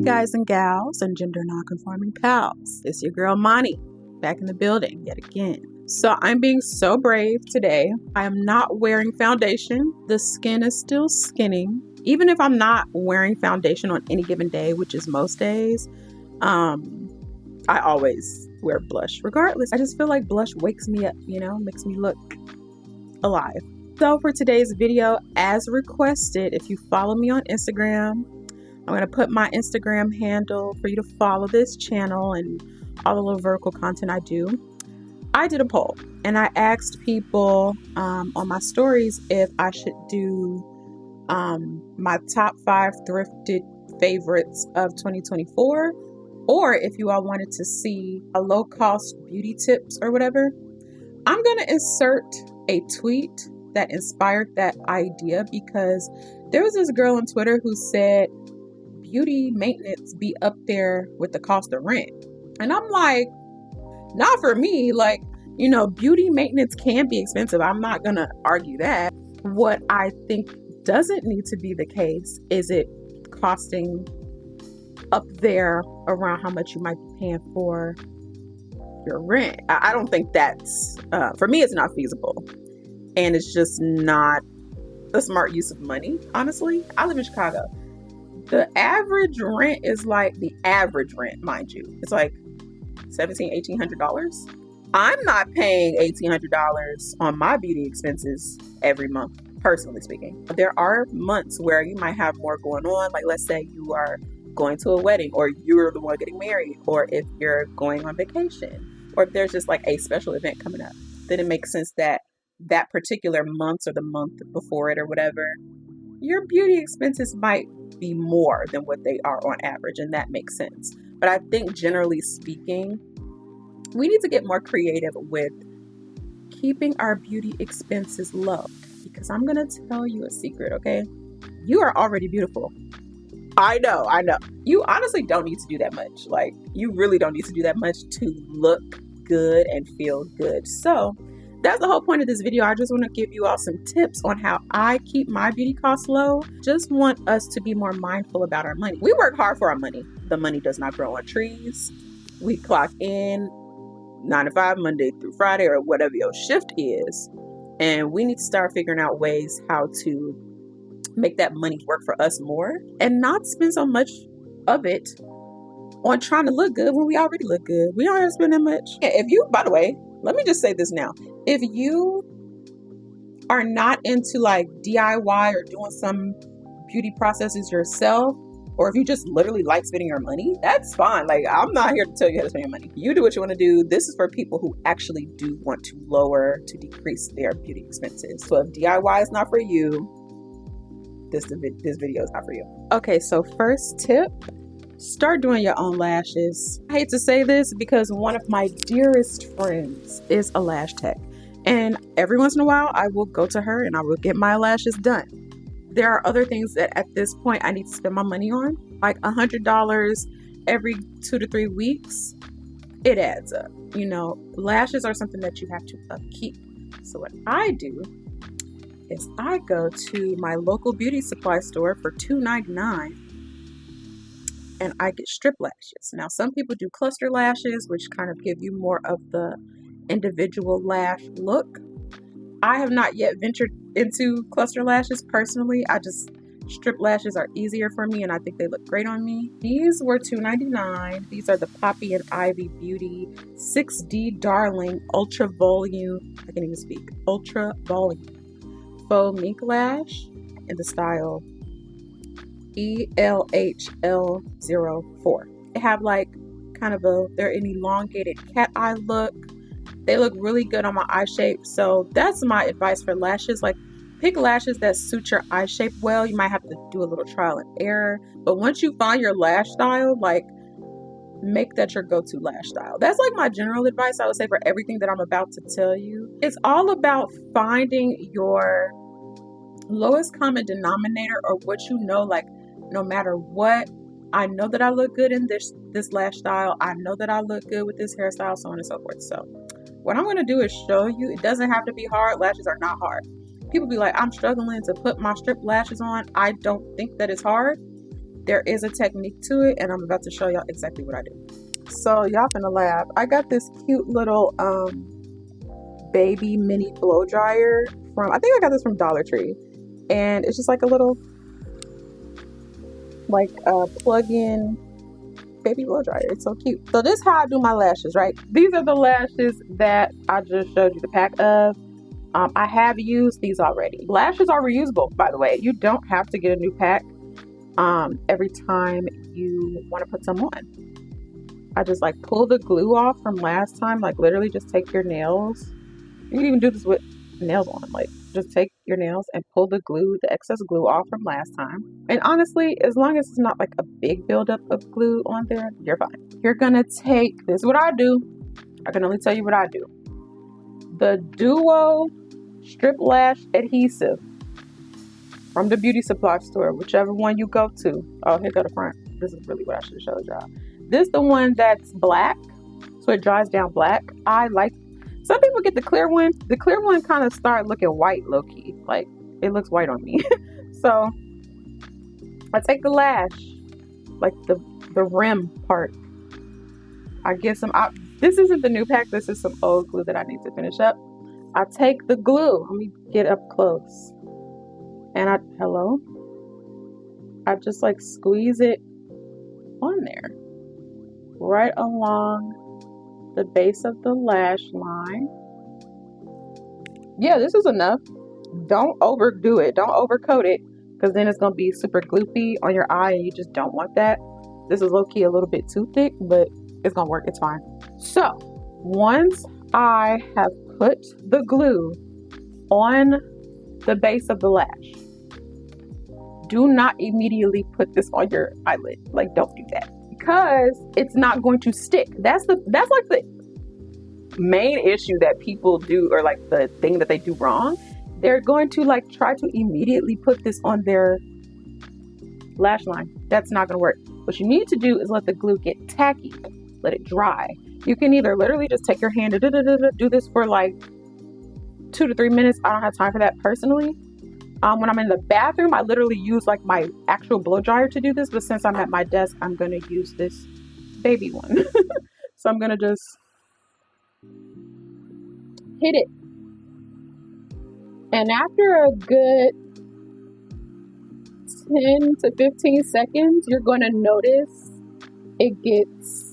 guys and gals and gender non-conforming pals. It's your girl Monty back in the building yet again. So I'm being so brave today. I am not wearing foundation. The skin is still skinning. Even if I'm not wearing foundation on any given day, which is most days, I always wear blush regardless. I just feel like blush wakes me up, makes me look alive. So for today's video, as requested, if you follow me on Instagram, I'm going to put my Instagram handle for you to follow this channel and all the little vertical content I do. I did a poll and I asked people on my stories if I should do my top 5 thrifted favorites of 2024, or if you all wanted to see a low-cost beauty tips or whatever. I'm going to insert a tweet that inspired that idea because there was this girl on Twitter who said beauty maintenance be up there with the cost of rent. And I'm like, not for me. Like, beauty maintenance can be expensive. I'm not going to argue that. What I think doesn't need to be the case is it costing up there around how much you might be paying for your rent. I don't think that's, for me, it's not feasible. And it's just not a smart use of money, honestly. I live in Chicago. The average rent is like the average rent, mind you. It's like $1,700, $1,800. I'm not paying $1,800 on my beauty expenses every month, personally speaking. There are months where you might have more going on. Like, let's say you are going to a wedding, or you're the one getting married, or if you're going on vacation, or if there's just like a special event coming up, then it makes sense that that particular month or the month before it or whatever, your beauty expenses might be more than what they are on average, and that makes sense. But I think generally speaking, we need to get more creative with keeping our beauty expenses low, because I'm going to tell you a secret, okay? You are already beautiful. I know. You honestly don't need to do that much. Like, you really don't need to do that much to look good and feel good. So that's the whole point of this video. I just want to give you all some tips on how I keep my beauty costs low. Just want us to be more mindful about our money. We work hard for our money. The money does not grow on trees. We clock in 9 to 5, Monday through Friday, or whatever your shift is. And we need to start figuring out ways how to make that money work for us more and not spend so much of it on trying to look good when we already look good. We don't have to spend that much. If you, by the way, let me just say this now. If you are not into like DIY or doing some beauty processes yourself, or if you just literally like spending your money, that's fine. Like, I'm not here to tell you how to spend your money. You do what you want to do. This is for people who actually do want to decrease their beauty expenses. So if DIY is not for you, this video is not for you. Okay, so first tip, start doing your own lashes. I hate to say this because one of my dearest friends is a lash tech. And every once in a while, I will go to her and I will get my lashes done. There are other things that at this point I need to spend my money on, like $100 every 2 to 3 weeks. It adds up. Lashes are something that you have to upkeep. So what I do is I go to my local beauty supply store for $2.99 and I get strip lashes. Now, some people do cluster lashes, which kind of give you more of the individual lash look. I have not yet ventured into cluster lashes personally. Strip lashes are easier for me and I think they look great on me. These were $2.99. These are the Poppy and Ivy Beauty 6D Darling Ultra Volume, I can't even speak, Ultra Volume Faux Mink Lash in the style ELHL04. They have like kind of they're an elongated cat eye look. They look really good on my eye shape. So that's my advice for lashes. Like, pick lashes that suit your eye shape well. You might have to do a little trial and error. But once you find your lash style, like, make that your go-to lash style. That's like my general advice, I would say, for everything that I'm about to tell you. It's all about finding your lowest common denominator, or what like, no matter what, I know that I look good in this lash style. I know that I look good with this hairstyle, so on and so forth. So what I'm going to do is show you. It doesn't have to be hard. Lashes are not hard. People be like, I'm struggling to put my strip lashes on. I don't think that it's hard. There is a technique to it, and I'm about to show y'all exactly what I do. So y'all finna laugh. I got this cute little baby mini blow dryer from, I think I got this from Dollar Tree, and it's just like a little like plug-in baby blow dryer. It's so cute. So this is how I do my lashes, right? These are the lashes that I just showed you the pack of. I have used these already. Lashes are reusable, by the way. You don't have to get a new pack every time you want to put some on. I just like pull the glue off from last time. Like literally just take your nails. You can even do this with nails on. Like just take your nails and pull the glue, the excess glue off from last time. And honestly, as long as it's not like a big buildup of glue on there, you're fine. You're gonna take, this is what I do. I can only tell you what I do. The Duo Strip Lash Adhesive from the beauty supply store, whichever one you go to. Oh, here go the front. This is really what I should have showed y'all. This is the one that's black, so it dries down black. I like, some people get the clear one. The clear one kind of start looking white low-key. Like, it looks white on me. So, I take the lash, like the rim part. I get some, this isn't the new pack. This is some old glue that I need to finish up. I take the glue. Let me get up close. And I just like squeeze it on there. Right along the base of the lash line. Yeah, this is enough. Don't overdo it. Don't overcoat it, because then it's going to be super gloopy on your eye and you just don't want that. This is low-key a little bit too thick, but it's going to work. It's fine. So, once I have put the glue on the base of the lash, do not immediately put this on your eyelid. Like, don't do that, because it's not going to stick. That's like the main issue that people do, or like the thing that they do wrong. They're going to like try to immediately put this on their lash line. That's not going to work. What you need to do is let the glue get tacky, let it dry. You can either literally just take your hand and do this for like 2 to 3 minutes. I don't have time for that personally. When I'm in the bathroom, I literally use like my actual blow dryer to do this, but since I'm at my desk, I'm going to use this baby one. So I'm going to just hit it. And after a good 10 to 15 seconds, you're going to notice it gets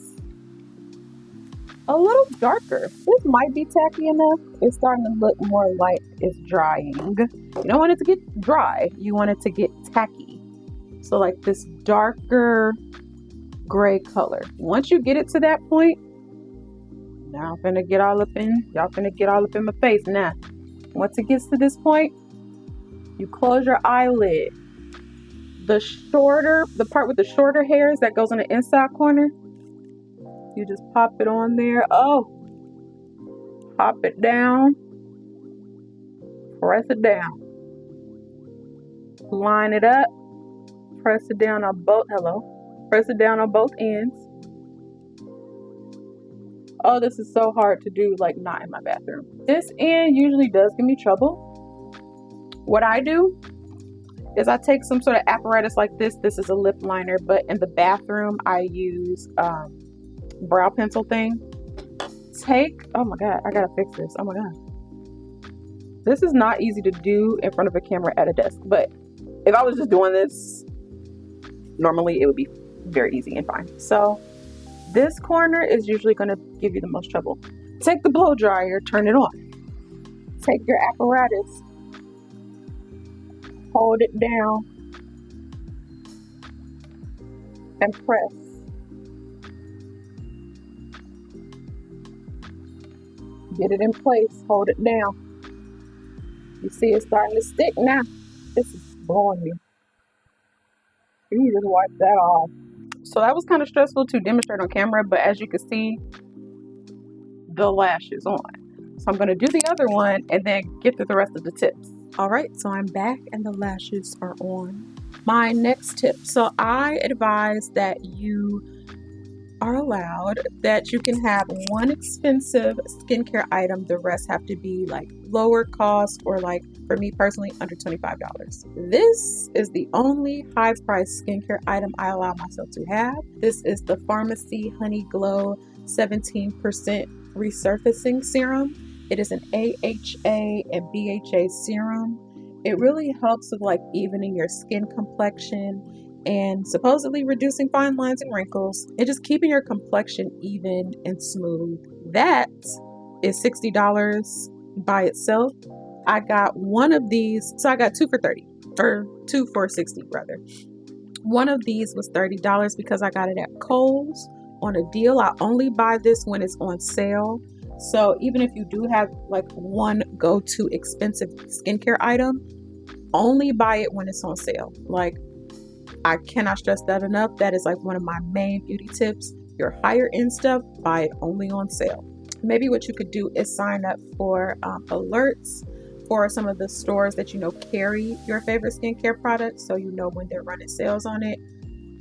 a little darker. This might be tacky enough. It's starting to look more like it's drying. You don't want it to get dry. You want it to get tacky. So like this darker gray color. Once you get it to that point, now I'm finna get all up in, y'all finna get all up in my face now. Once it gets to this point, you close your eyelid. The part with the shorter hairs that goes on the inside corner, you just pop it on there. Oh, pop it down, press it down, line it up, press it down on both, press it down on both ends. Oh, this is so hard to do, like not in my bathroom. This end usually does give me trouble. What I do is I take some sort of apparatus like this. This is a lip liner, but in the bathroom I use brow pencil thing. Oh my God, I gotta fix this. Oh my God. This is not easy to do in front of a camera at a desk, but if I was just doing this normally, it would be very easy and fine. So this corner is usually going to give you the most trouble. Take the blow dryer, turn it on. Take your apparatus, hold it down, and press. Get it in place, hold it down. You see it's starting to stick now. This is blowing me. You just wipe that off. So that was kind of stressful to demonstrate on camera, but as you can see, the lash is on. So I'm going to do the other one and then get through the rest of the tips. All right, so I'm back and the lashes are on. My next tip. So I advise that you are allowed that you can have one expensive skincare item, the rest have to be like lower cost, or like for me personally under $25. This is the only high price skincare item I allow myself to have. This is the Pharmacy Honey Glow 17% resurfacing serum. It is an AHA and BHA serum. It really helps with like evening your skin complexion and supposedly reducing fine lines and wrinkles and just keeping your complexion even and smooth. That is $60 by itself. I got one of these, so I got two for $30, or two for $60 rather. One of these was $30 because I got it at Kohl's on a deal. I only buy this when it's on sale. So even if you do have like one go-to expensive skincare item, only buy it when it's on sale. Like, I cannot stress that enough. That is like one of my main beauty tips. Your higher end stuff, buy it only on sale. Maybe what you could do is sign up for alerts for some of the stores that you know carry your favorite skincare products, so you know when they're running sales on it.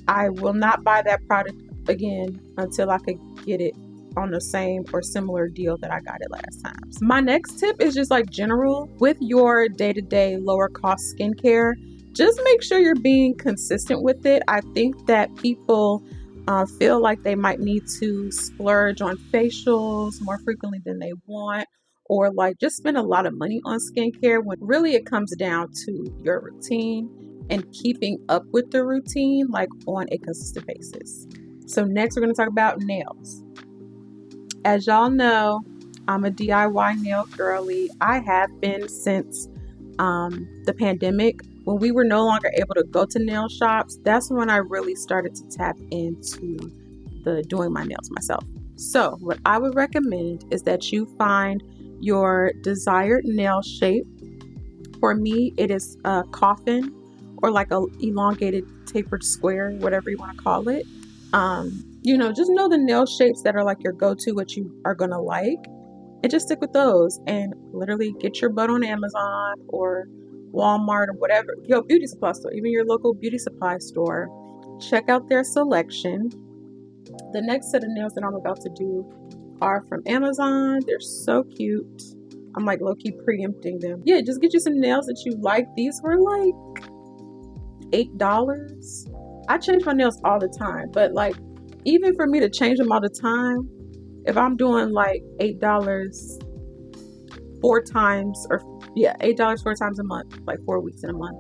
I will not buy that product again until I could get it on the same or similar deal that I got it last time. So my next tip is just like general with your day-to-day lower cost skincare. Just make sure you're being consistent with it. I think that people feel like they might need to splurge on facials more frequently than they want, or like just spend a lot of money on skincare, when really it comes down to your routine and keeping up with the routine like on a consistent basis. So next we're going to talk about nails. As y'all know, I'm a DIY nail girly. I have been since the pandemic. When we were no longer able to go to nail shops, that's when I really started to tap into the doing my nails myself. So what I would recommend is that you find your desired nail shape. For me, it is a coffin or like a elongated tapered square, whatever you want to call it. Just know the nail shapes that are like your go-to, what you are going to like, and just stick with those, and literally get your butt on Amazon or Walmart or whatever, your beauty supply store, even your local beauty supply store. Check out their selection. The next set of nails that I'm about to do are from Amazon. They're so cute. I'm like low-key preempting them. Yeah, just get you some nails that you like. These were like $8. I change my nails all the time, but like even for me to change them all the time, if I'm doing like $8 4 times, or $8 4 times a month, like 4 weeks in a month,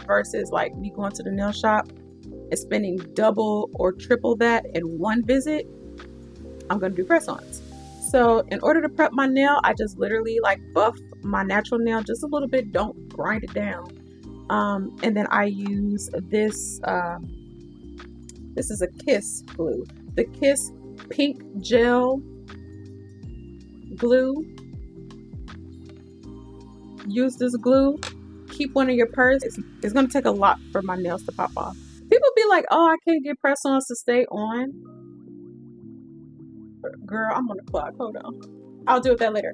versus like me going to the nail shop and spending double or triple that in one visit, I'm going to do press-ons. So in order to prep my nail, I just literally like buff my natural nail just a little bit, don't grind it down. And then I use this, this is a Kiss glue, the Kiss pink gel glue. Use this glue, keep one in your purse. It's going to take a lot for my nails to pop off. People be like, oh, I can't get press-ons to stay on. Girl, I'm on the clock, hold on, I'll deal with that later.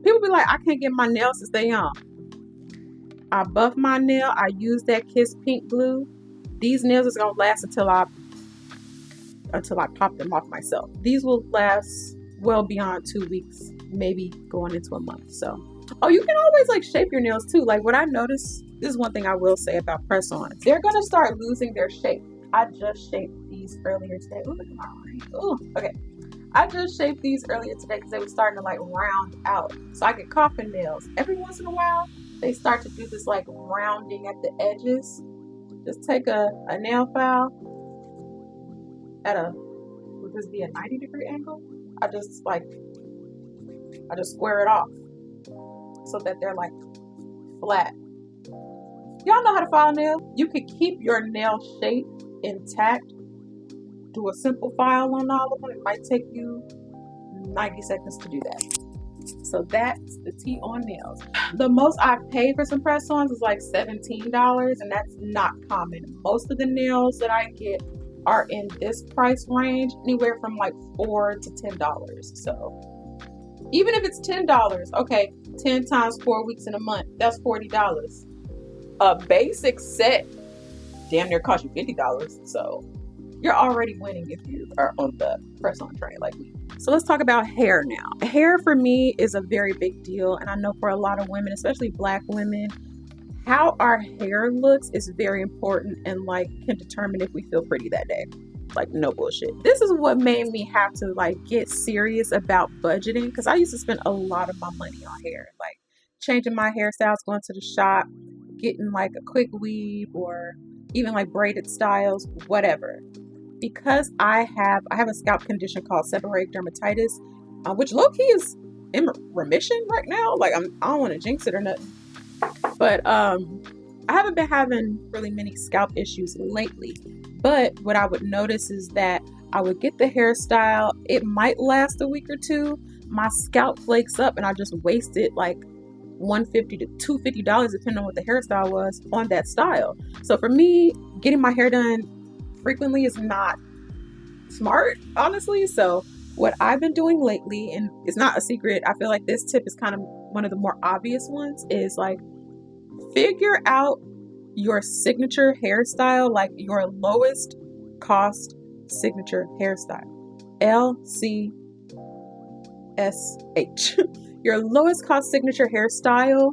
People be like, I can't get my nails to stay on. I buff my nail, I use that Kiss pink glue. These nails is going to last until I pop them off myself. These will last well beyond 2 weeks, maybe going into a month. So, oh, you can always like shape your nails too. Like what I noticed, this is one thing I will say about press-ons. They're going to start losing their shape. I just shaped these earlier today. Ooh, look at my ring. Ooh, okay. I just shaped these earlier today because they were starting to like round out. So I get coffin nails. Every once in a while, they start to do this like rounding at the edges. Just take a nail file at would this be a 90-degree angle? I just square it off so that they're like flat. Y'all know how to file a nail? You could keep your nail shape intact. Do a simple file on all of them. It might take you 90 seconds to do that. So that's the tea on nails. The most I've paid for some press-ons is like $17, and that's not common. Most of the nails that I get are in this price range, anywhere from like $4 to $10. So even if it's $10, okay, 10 times 4 weeks in a month, that's $40. A basic set damn near cost you $50. So you're already winning if you are on the press on train like me. So let's talk about hair now. Hair for me is a very big deal, and I know for a lot of women, especially Black women, how our hair looks is very important and like can determine if we feel pretty that day. Like, no bullshit. This is what made me have to like get serious about budgeting, because I used to spend a lot of my money on hair, like changing my hairstyles, going to the shop, getting like a quick weave or even like braided styles, whatever. Because I have a scalp condition called seborrheic dermatitis, which low key is in remission right now. Like, I don't want to jinx it or nothing, but I haven't been having really many scalp issues lately. But what I would notice is that I would get the hairstyle, it might last a week or two, my scalp flakes up, and I just wasted like $150 to $250 depending on what the hairstyle was on that style. So for me, getting my hair done frequently is not smart, honestly. So what I've been doing lately, and it's not a secret, I feel like this tip is kind of one of the more obvious ones, is like figure out your signature hairstyle, like your lowest cost signature hairstyle. LCSH. Your lowest cost signature hairstyle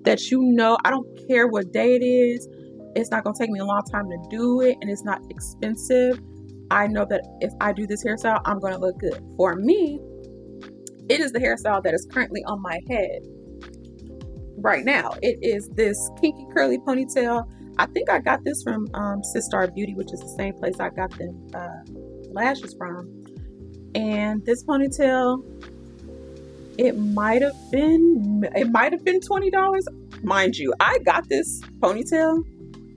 that you know, I don't care what day it is, it's not going to take me a long time to do it, and it's not expensive. I know that if I do this hairstyle, I'm going to look good. For me, it is the hairstyle that is currently on my head right now. It is this kinky curly ponytail. I think I got this from Sistar Beauty, which is the same place I got the lashes from. And this ponytail, it might have been $20. Mind you, I got this ponytail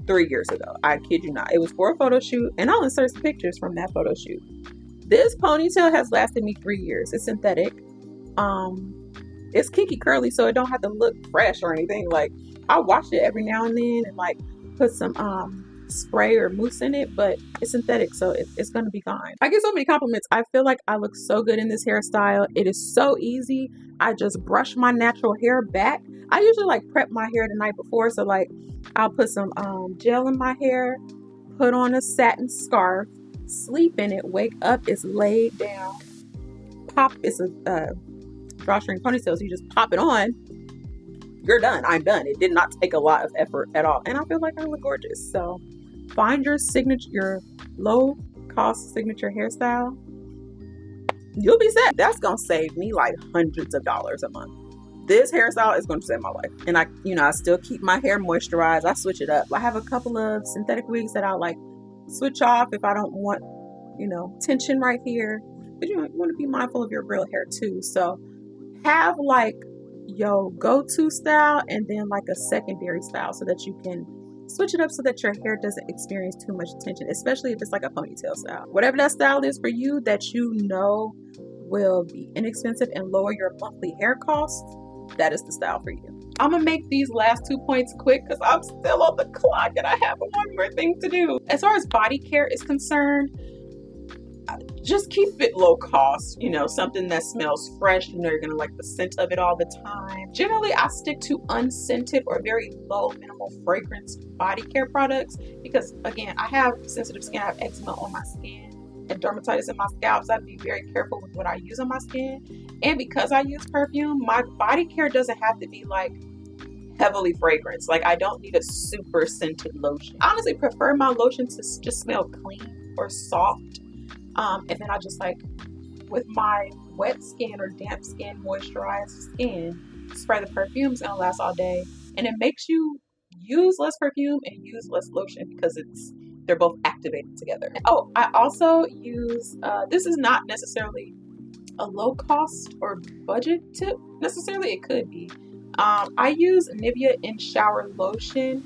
3 years ago. I kid you not. It was for a photo shoot, and I'll insert some pictures from that photo shoot. This ponytail has lasted me 3 years. It's synthetic. It's kinky curly, so it don't have to look fresh or anything. Like, I wash it every now and then and like put some spray or mousse in it, but it's synthetic, so it's gonna be fine. I get so many compliments. I feel like I look so good in this hairstyle. It is so easy. I just brush my natural hair back. I usually like prep my hair the night before, so like I'll put some gel in my hair, put on a satin scarf, sleep in it, wake up, it's laid down, pop. It's a drawstring ponytail, so you just pop it on, you're done. I'm done. It did not take a lot of effort at all, and I feel like I look gorgeous. So find your signature, your low cost signature hairstyle, you'll be set. That's gonna save me like hundreds of dollars a month. This hairstyle is going to save my life. And I still keep my hair moisturized. I switch it up. I have a couple of synthetic wigs that I'll like switch off if I don't want, tension right here. But you want to be mindful of your real hair too. So have like your go-to style and then like a secondary style so that you can switch it up so that your hair doesn't experience too much tension, especially if it's like a ponytail style. Whatever that style is for you that you know will be inexpensive and lower your monthly hair costs, that is the style for you. I'm gonna make these last 2 points quick because I'm still on the clock and I have one more thing to do. As far as body care is concerned, just keep it low cost, something that smells fresh. You're gonna like the scent of it all the time. Generally, I stick to unscented or very low minimal fragrance body care products because, again, I have sensitive skin. I have eczema on my skin and dermatitis in my scalp, so I have to be very careful with what I use on my skin. And because I use perfume, my body care doesn't have to be like heavily fragranced. Like, I don't need a super scented lotion. I honestly prefer my lotion to just smell clean or soft. And then I just like, with my wet skin or damp skin, moisturized skin, spray the perfume. It's gonna last all day. And it makes you use less perfume and use less lotion because they're both activated together. Oh, I also use, this is not necessarily a low cost or budget tip necessarily. It could be. I use Nivea in shower lotion,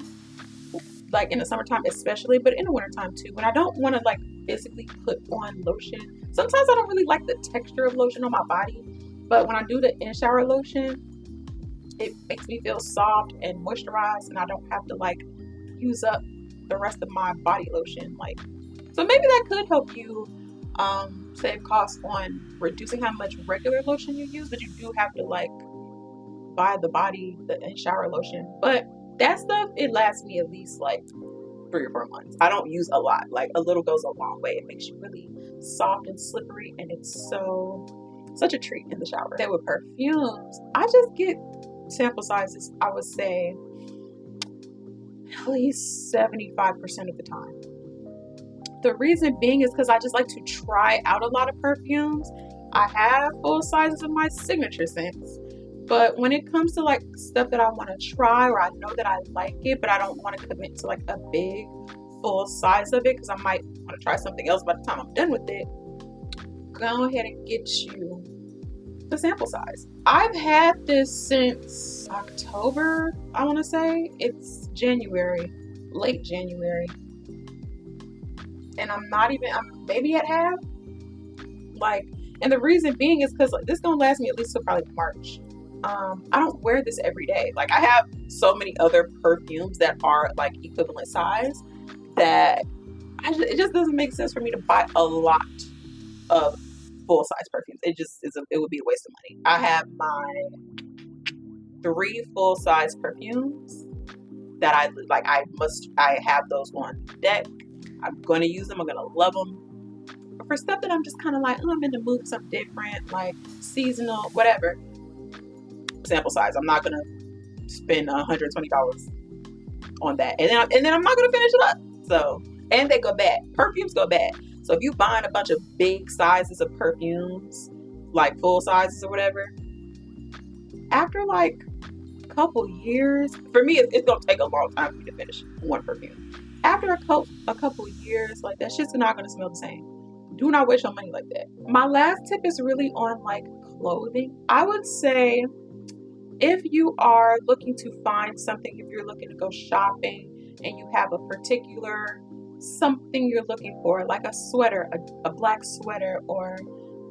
like in the summertime especially, but in the wintertime too. When I don't want to like physically put on lotion, sometimes I don't really like the texture of lotion on my body, but when I do the in shower lotion, it makes me feel soft and moisturized, and I don't have to like use up the rest of my body lotion. Like, so maybe that could help you save costs on reducing how much regular lotion you use, but you do have to like buy the in shower lotion. But that stuff, it lasts me at least like 3 or 4 months. I don't use a lot. Like a little goes a long way. It makes you really soft and slippery, and it's such a treat in the shower. Then with perfumes, I just get sample sizes, I would say at least 75% of the time. The reason being is because I just like to try out a lot of perfumes. I have full sizes of my signature scents, but when it comes to like stuff that I want to try or I know that I like it, but I don't want to commit to like a big full size of it because I might want to try something else by the time I'm done with it, go ahead and get you the sample size. I've had this since October, I want to say. It's January, late January. And I'm maybe at half. Like, and the reason being is because like, this is gonna last me at least till probably March. I don't wear this every day. Like, I have so many other perfumes that are like equivalent size that it just doesn't make sense for me to buy a lot of full size perfumes. It would be a waste of money. I have my 3 full size perfumes that I have those on deck. I'm going to use them. I'm going to love them. But for stuff that I'm just kind of like, I'm in the mood for something different, like seasonal, whatever. Sample size. I'm not going to spend $120 on that. And then I'm not going to finish it up. So, and they go bad. Perfumes go bad. So if you buying a bunch of big sizes of perfumes, like full sizes or whatever, after like a couple years, for me, it's going to take a long time for me to finish one perfume. After a couple years, like that shit's not gonna smell the same. Do not waste your money like that. My last tip is really on like clothing. I would say if you are looking to find something, if you're looking to go shopping and you have a particular something you're looking for, like a sweater, a black sweater or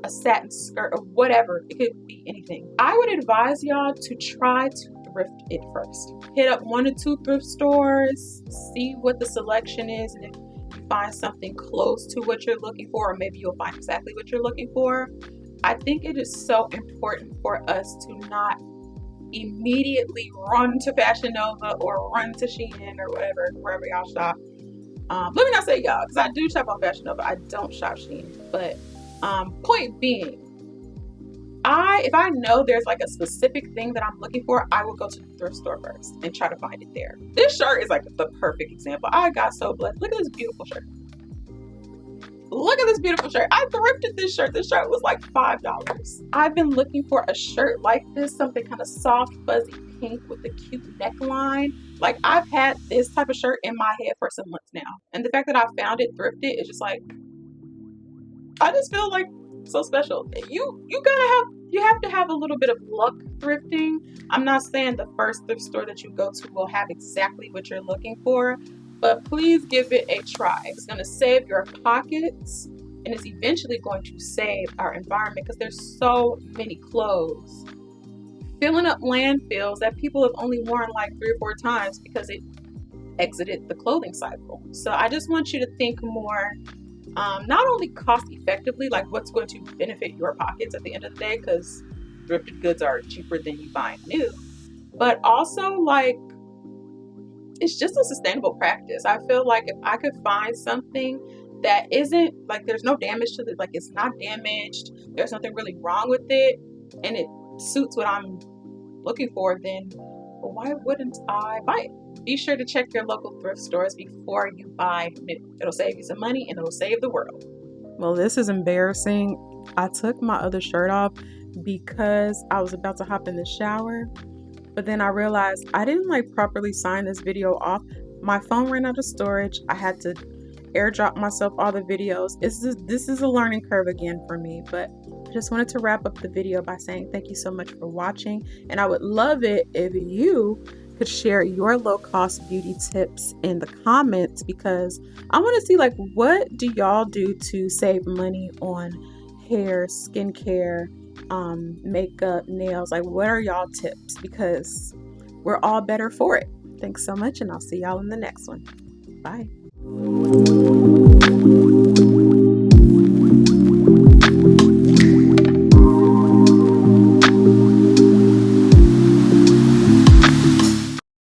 a satin skirt or whatever, it could be anything. I would advise y'all to try to thrift it first. Hit up 1 or 2 thrift stores, see what the selection is, and if you find something close to what you're looking for, or maybe you'll find exactly what you're looking for. I think it is so important for us to not immediately run to Fashion Nova or run to Shein or whatever, wherever y'all shop. Let me not say y'all, because I do shop on Fashion Nova. I don't shop Shein. But point being, if I know there's like a specific thing that I'm looking for, I will go to the thrift store first and try to find it there. This shirt is like the perfect example. I got so blessed. Look at this beautiful shirt. Look at this beautiful shirt. I thrifted this shirt. This shirt was like $5. I've been looking for a shirt like this, something kind of soft, fuzzy pink with a cute neckline. Like, I've had this type of shirt in my head for some months now. And the fact that I found it thrifted is just like, I just feel like so special. You have to have a little bit of luck thrifting. I'm not saying the first thrift store that you go to will have exactly what you're looking for, but please give it a try. It's going to save your pockets, and it's eventually going to save our environment, because there's so many clothes filling up landfills that people have only worn like 3 or 4 times because it exited the clothing cycle. So I just want you to think more, not only cost effectively, like what's going to benefit your pockets at the end of the day, because thrifted goods are cheaper than you buying new, but also like it's just a sustainable practice. I feel like if I could find something that isn't like, there's no damage to it, like it's not damaged, there's nothing really wrong with it, and it suits what I'm looking for, then why wouldn't I buy it? Be sure to check your local thrift stores before you buy new. It'll save you some money and it'll save the world. Well, this is embarrassing. I took my other shirt off because I was about to hop in the shower, but then I realized I didn't like properly sign this video off. My phone ran out of storage. I had to airdrop myself all the videos. This is a learning curve again for me, but I just wanted to wrap up the video by saying thank you so much for watching, and I would love it if you could share your low-cost beauty tips in the comments, because I want to see like, what do y'all do to save money on hair, skincare, makeup, nails? Like, what are y'all tips? Because we're all better for it. Thanks so much, and I'll see y'all in the next one. Bye.